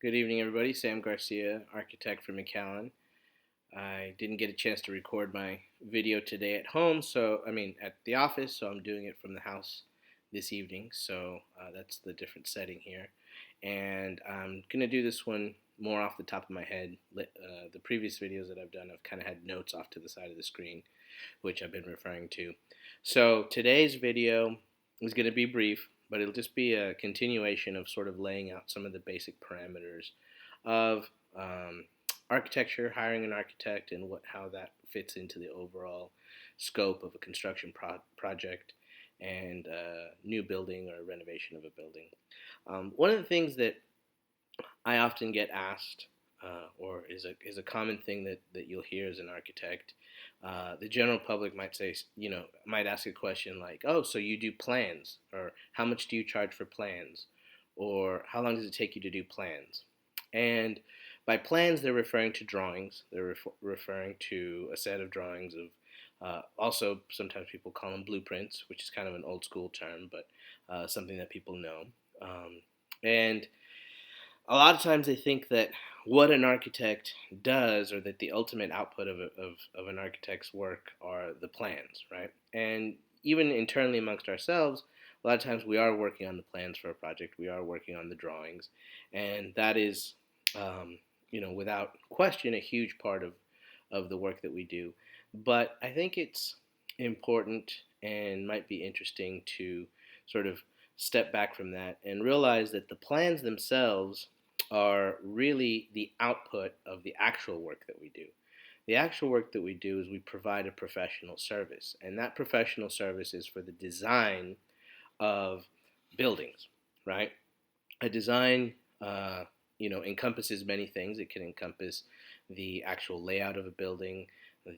Good evening, everybody. Sam Garcia, architect from McAllen. I didn't get a chance to record my video today at home, at the office, so I'm doing it from the house this evening. That's the different setting here. And I'm going to do this one more off the top of my head. The previous videos that I've done, I've kind of had notes off to the side of the screen, which I've been referring to. So today's video is going to be brief, but it'll just be a continuation of sort of laying out some of the basic parameters of architecture, hiring an architect, and how that fits into the overall scope of a construction project and new building or renovation of a building. One of the things that I often get asked, or is a common thing that you'll hear as an architect. The general public might say, might ask a question like, "Oh, so you do plans?" or "How much do you charge for plans?" or "How long does it take you to do plans?" And by plans, they're referring to drawings. They're referring to a set of drawings of. Also, sometimes people call them blueprints, which is kind of an old school term, but something that people know. And a lot of times they think that what an architect does, or that the ultimate output of an architect's work, are the plans, right? And even internally amongst ourselves, a lot of times we are working on the plans for a project, we are working on the drawings, and that is, without question, a huge part of the work that we do. But I think it's important and might be interesting to sort of step back from that and realize that the plans themselves are really the output of the actual work that we do. The actual work that we do is we provide a professional service, and that professional service is for the design of buildings, right? A design, encompasses many things. It can encompass the actual layout of a building,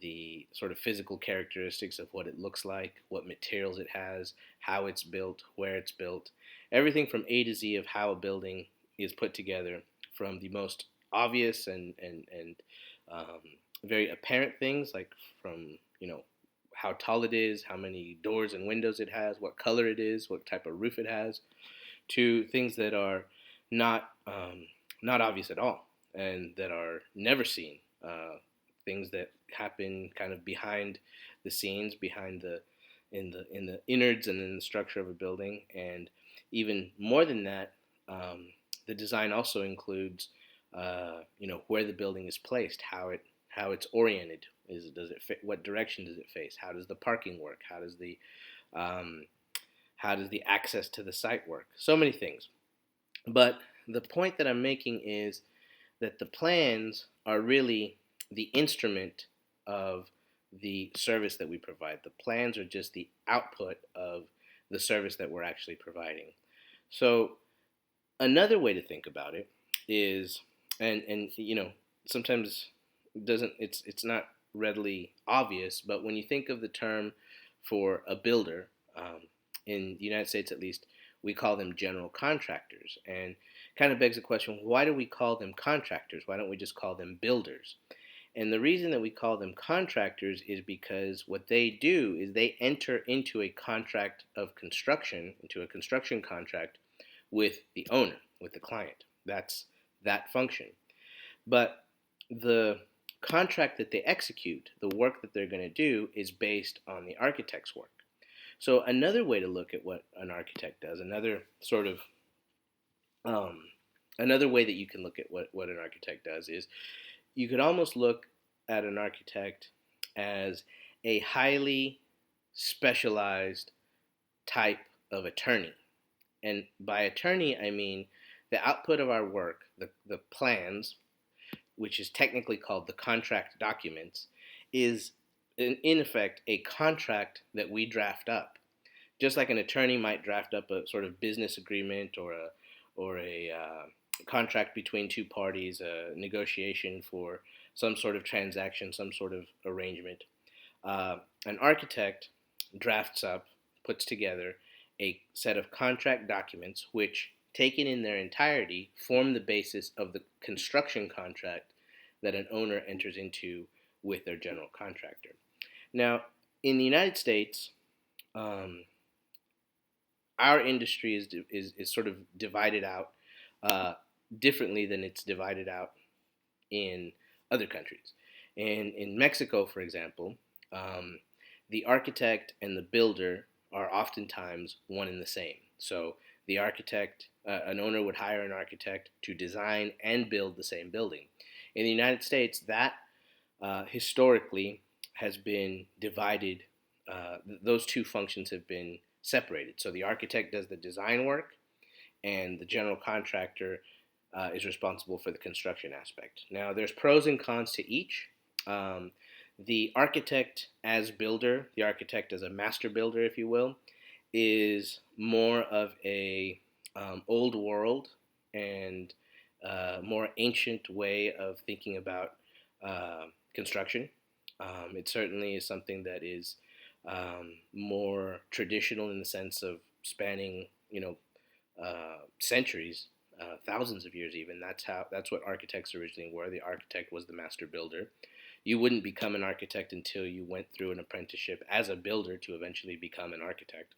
the sort of physical characteristics of what it looks like, what materials it has, how it's built, where it's built, everything from A to Z of how a building is put together, from the most obvious and um, very apparent things, like from how tall it is, how many doors and windows it has, what color it is, what type of roof it has, to things that are not not obvious at all and that are never seen. Things that happen kind of behind the scenes, behind the innards and in the structure of a building, and even more than that, the design also includes, where the building is placed, how it's oriented. Does it fit? What direction does it face? How does the parking work? Um, how does the access to the site work? So many things. But the point that I'm making is that the plans are really the instrument of the service that we provide. The plans are just the output of the service that we're actually providing. So another way to think about it is, and sometimes doesn't it's not readily obvious, but when you think of the term for a builder, in the United States at least, we call them general contractors, and kind of begs the question: why do we call them contractors? Why don't we just call them builders? And the reason that we call them contractors is because what they do is they enter into a contract of construction, into a construction contract with the owner, with the client. That's that function. But the contract that they execute, the work that they're going to do, is based on the architect's work. So another way to look at what an architect does, um, another way that you can look at what an architect does is you could almost look at an architect as a highly specialized type of attorney. And by attorney, I mean the output of our work, the plans, which is technically called the contract documents, is in effect a contract that we draft up. Just like an attorney might draft up a sort of business agreement or a contract between two parties, a negotiation for some sort of transaction, some sort of arrangement. An architect drafts up, puts together a set of contract documents which, taken in their entirety, form the basis of the construction contract that an owner enters into with their general contractor. Now, in the United States, our industry is sort of divided out differently than it's divided out in other countries. And in Mexico, for example, um, the architect and the builder are oftentimes one and the same. So the architect, an owner would hire an architect to design and build the same building. In the United States, that historically has been divided. Those two functions have been separated. So the architect does the design work, and the general contractor is responsible for the construction aspect. Now, there's pros and cons to each. Um, the architect as builder, the architect as a master builder, if you will, is more of a old world and more ancient way of thinking about construction. It certainly is something that is more traditional in the sense of spanning, centuries, thousands of years even. That's what architects originally were. The architect was the master builder. You wouldn't become an architect until you went through an apprenticeship as a builder to eventually become an architect.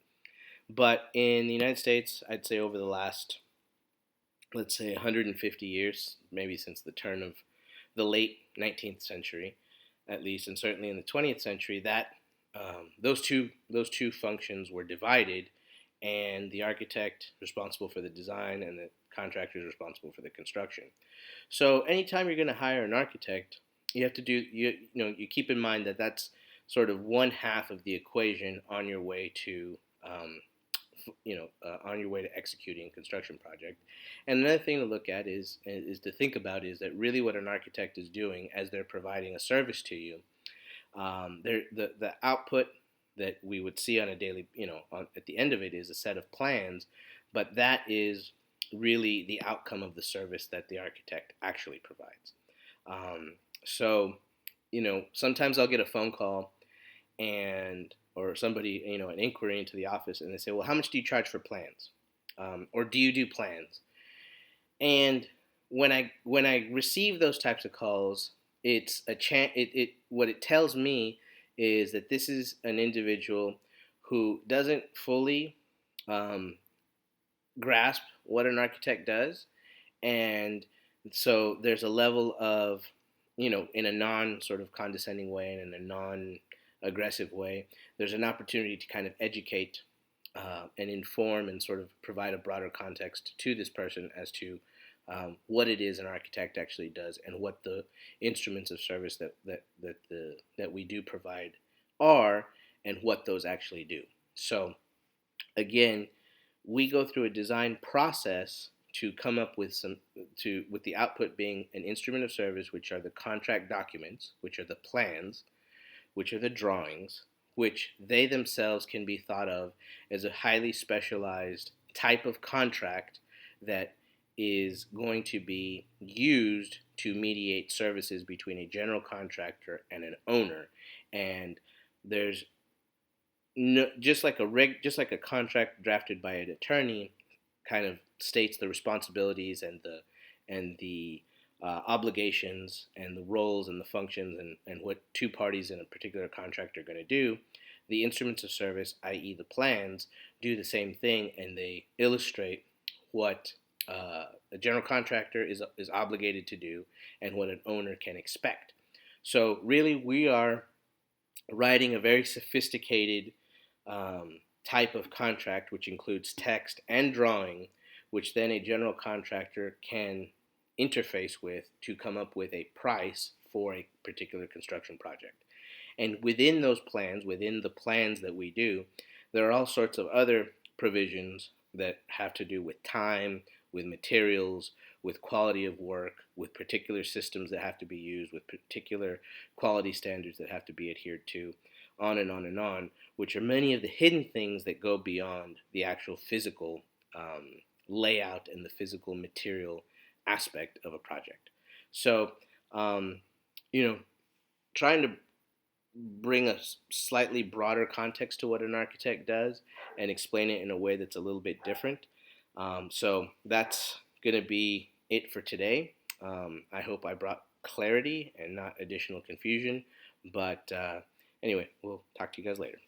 But in the United States, I'd say over the last, let's say, 150 years, maybe since the turn of the late 19th century, at least, and certainly in the 20th century, that those two functions were divided, and the architect responsible for the design and the contractor is responsible for the construction. So anytime you're going to hire an architect, you have to do you keep in mind that that's sort of one half of the equation on your way to on your way to executing a construction project. And another thing to look at is to think about is that really what an architect is doing as they're providing a service to you. The output that we would see on a daily, at the end of it is a set of plans, but that is really the outcome of the service that the architect actually provides. So, sometimes I'll get a phone call and or somebody, an inquiry into the office, and they say, well, how much do you charge for plans? Or do you do plans? And when I receive those types of calls, it's a chance. What it tells me is that this is an individual who doesn't fully um, grasp what an architect does, and so there's a level of, in a non sort of condescending way and in a non aggressive way, there's an opportunity to kind of educate and inform and sort of provide a broader context to this person as to what it is an architect actually does and what the instruments of service that we do provide are and what those actually do. So again, we go through a design process to come up with with the output being an instrument of service, which are the contract documents, which are the plans, which are the drawings, which they themselves can be thought of as a highly specialized type of contract that is going to be used to mediate services between a general contractor and an owner. And there's no, just like a contract drafted by an attorney kind of states the responsibilities and the obligations and the roles and the functions and what two parties in a particular contract are going to do. The instruments of service, i.e. the plans, do the same thing, and they illustrate what a general contractor is obligated to do and what an owner can expect. So really we are writing a very sophisticated type of contract, which includes text and drawing, which then a general contractor can interface with to come up with a price for a particular construction project. And within those plans, within the plans that we do, there are all sorts of other provisions that have to do with time, with materials, with quality of work, with particular systems that have to be used, with particular quality standards that have to be adhered to, on and on and on, which are many of the hidden things that go beyond the actual physical layout and the physical material aspect of a project. So, you know, trying to bring a slightly broader context to what an architect does and explain it in a way that's a little bit different. So that's going to be it for today. I hope I brought clarity and not additional confusion. But anyway, we'll talk to you guys later.